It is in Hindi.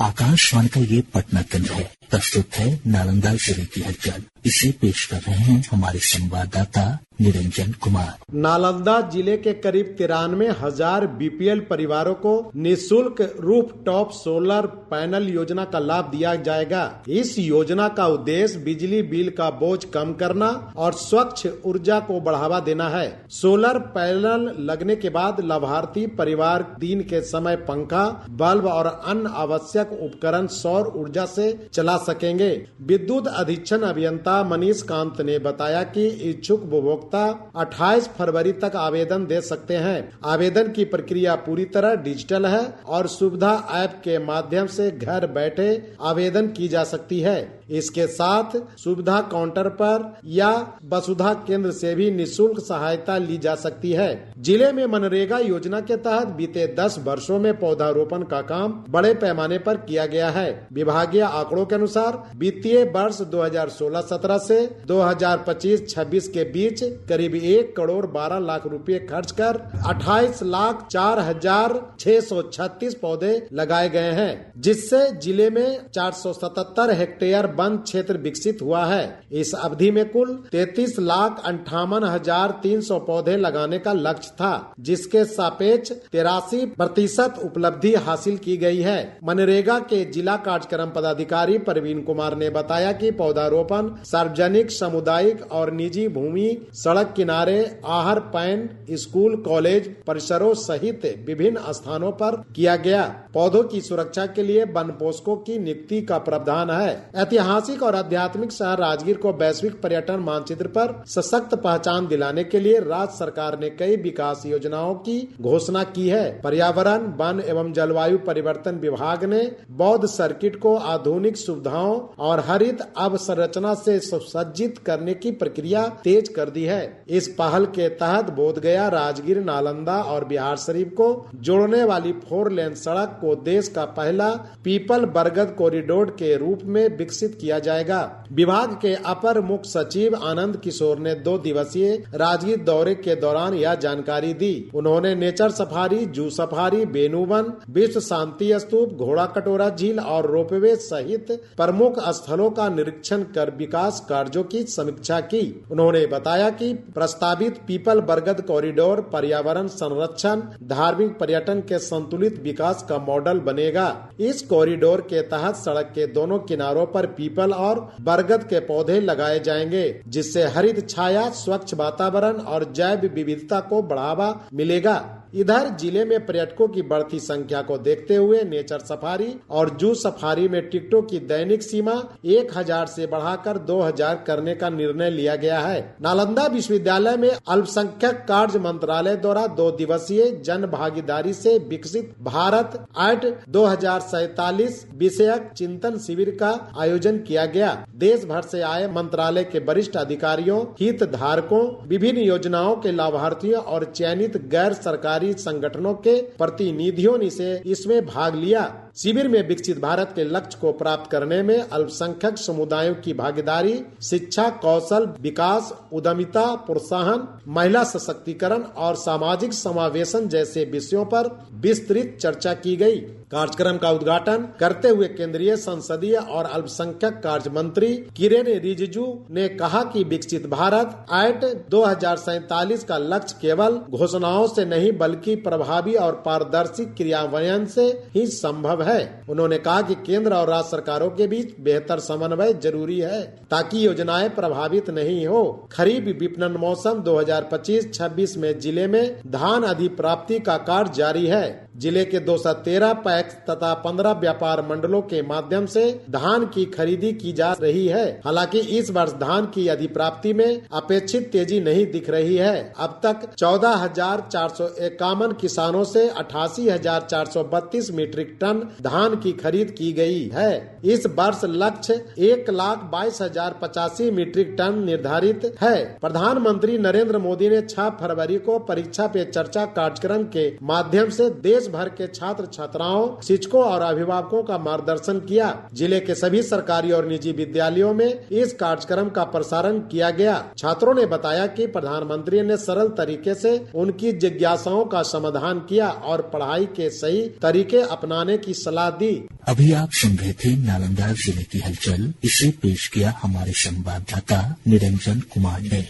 आकाशवाणी का ये पटना केंद्र है। प्रस्तुत है नालंदा जिले की हलचल। इसे पेश कर रहे हैं हमारे संवाददाता निरंजन कुमार। नालंदा जिले के करीब 93,000 बीपीएल परिवारों को निःशुल्क रूफटॉप सोलर पैनल योजना का लाभ दिया जाएगा। इस योजना का उद्देश्य बिजली बिल का बोझ कम करना और स्वच्छ ऊर्जा को बढ़ावा देना है। सोलर पैनल लगने के बाद लाभार्थी परिवार दिन के समय पंखा, बल्ब और अन्य आवश्यक उपकरण सौर ऊर्जा से चला सकेंगे। विद्युत अधीक्षण अभियंता मनीष कांत ने बताया कि इच्छुक उपभोक्ता 28 फरवरी तक आवेदन दे सकते हैं। आवेदन की प्रक्रिया पूरी तरह डिजिटल है और सुविधा ऐप के माध्यम से घर बैठे आवेदन की जा सकती है। इसके साथ सुविधा काउंटर पर या वसुधा केंद्र से भी निःशुल्क सहायता ली जा सकती है। जिले में मनरेगा योजना के तहत बीते 10 वर्षों में पौधारोपण का काम बड़े पैमाने पर किया गया है। विभागीय आंकड़ों के अनुसार वित्तीय वर्ष 2016-17 से 2025-26 के बीच करीब 1 करोड़ 12 लाख रुपए खर्च कर 28,04,636 पौधे लगाए गए हैं, जिससे जिले में 477 हेक्टेयर वन क्षेत्र विकसित हुआ है। इस अवधि में कुल 33,58,300 पौधे लगाने का लक्ष्य था, जिसके सापेक्ष 83% उपलब्धि हासिल की गई है। मनरेगा के जिला कार्यक्रम पदाधिकारी प्रवीण कुमार ने बताया कि पौधारोपण सार्वजनिक, सामुदायिक और निजी भूमि, सड़क किनारे, आहर पैन, स्कूल, कॉलेज परिसरों सहित विभिन्न स्थानों पर किया गया। पौधों की सुरक्षा के लिए वन पोषकों की नियुक्ति का प्रावधान है। ऐतिहासिक और आध्यात्मिक शहर राजगीर को वैश्विक पर्यटन मानचित्र पर सशक्त पहचान दिलाने के लिए राज्य सरकार ने कई विकास योजनाओं की घोषणा की है। पर्यावरण, वन एवं जलवायु परिवर्तन विभाग ने बौद्ध सर्किट को आधुनिक सुविधाओं और हरित अवसंरचना से सुसज्जित करने की प्रक्रिया तेज कर दी है। इस पहल के तहत बोधगया, राजगीर, नालंदा और बिहार शरीफ को जोड़ने वाली 4 लेन सड़क को देश का पहला पीपल बरगद कॉरिडोर के रूप में विकसित किया जाएगा। विभाग के अपर मुख्य सचिव आनंद किशोर ने 2 दिवसीय राजगीर दौरे के दौरान यह जानकारी दी। उन्होंने नेचर सफारी, जू सफारी, बेनुवन, विश्व शांति स्तूप, घोड़ा कटोरा झील और रोपवे सहित प्रमुख स्थलों का निरीक्षण कर विकास कार्यों की समीक्षा की। उन्होंने बताया कि प्रस्तावित पीपल बरगद कॉरिडोर पर्यावरण संरक्षण, धार्मिक पर्यटन के संतुलित विकास का मॉडल बनेगा। इस कॉरिडोर के तहत सड़क के दोनों किनारों पर पीपल और बरगद के पौधे लगाए जाएंगे, जिससे हरित छाया, स्वच्छ वातावरण और जैव विविधता को बढ़ावा मिलेगा। इधर जिले में पर्यटकों की बढ़ती संख्या को देखते हुए नेचर सफारी और जू सफारी में टिकटों की दैनिक सीमा 1,000 से बढ़ाकर 2,000 करने का निर्णय लिया गया है। नालंदा विश्वविद्यालय में अल्पसंख्यक कार्य मंत्रालय द्वारा 2 दिवसीय जन भागीदारी से विकसित भारत आर्ट 2047 विषयक चिंतन शिविर का आयोजन किया गया। देश भर से आए मंत्रालय के वरिष्ठ अधिकारियों, हितधारकों, विभिन्न योजनाओं के लाभार्थियों और चयनित गैर सरकारी संगठनों के प्रतिनिधियों ने इसमें भाग लिया। शिविर में विकसित भारत के लक्ष्य को प्राप्त करने में अल्पसंख्यक समुदायों की भागीदारी, शिक्षा, कौशल विकास, उद्यमिता प्रोत्साहन, महिला सशक्तिकरण और सामाजिक समावेशन जैसे विषयों पर विस्तृत चर्चा की गई। कार्यक्रम का उद्घाटन करते हुए केंद्रीय संसदीय और अल्पसंख्यक कार्य मंत्री किरेन रिजिजू ने कहा कि विकसित भारत आर्ट 2047 का लक्ष्य केवल घोषणाओं से नहीं बल्कि प्रभावी और पारदर्शी क्रियान्वयन से ही संभव है। उन्होंने कहा कि केंद्र और राज्य सरकारों के बीच बेहतर समन्वय जरूरी है ताकि योजनाएं प्रभावित नहीं हो। खरीफ विपणन मौसम 2025-26 में जिले में धान अधिप्राप्ति का कार्य जारी है। जिले के 213 पैक्स तथा 15 व्यापार मंडलों के माध्यम से धान की खरीदी की जा रही है। हालांकि इस वर्ष धान की अधिप्राप्ति में अपेक्षित तेजी नहीं दिख रही है। अब तक 14,451 किसानों से 88,432 मीट्रिक टन धान की खरीद की गई है। इस वर्ष लक्ष्य 1,22,085 मीट्रिक टन निर्धारित है। प्रधानमंत्री नरेंद्र मोदी ने 6 फरवरी को परीक्षा पे चर्चा कार्यक्रम के माध्यम से देश देश भर के छात्र छात्राओं, शिक्षकों और अभिभावकों का मार्गदर्शन किया। जिले के सभी सरकारी और निजी विद्यालयों में इस कार्यक्रम का प्रसारण किया गया। छात्रों ने बताया कि प्रधानमंत्री ने सरल तरीके से उनकी जिज्ञासाओं का समाधान किया और पढ़ाई के सही तरीके अपनाने की सलाह दी। अभी आप सुन रहे थे नालंदा जिले की हलचल। इसे पेश किया हमारे संवाददाता निरंजन कुमार ने।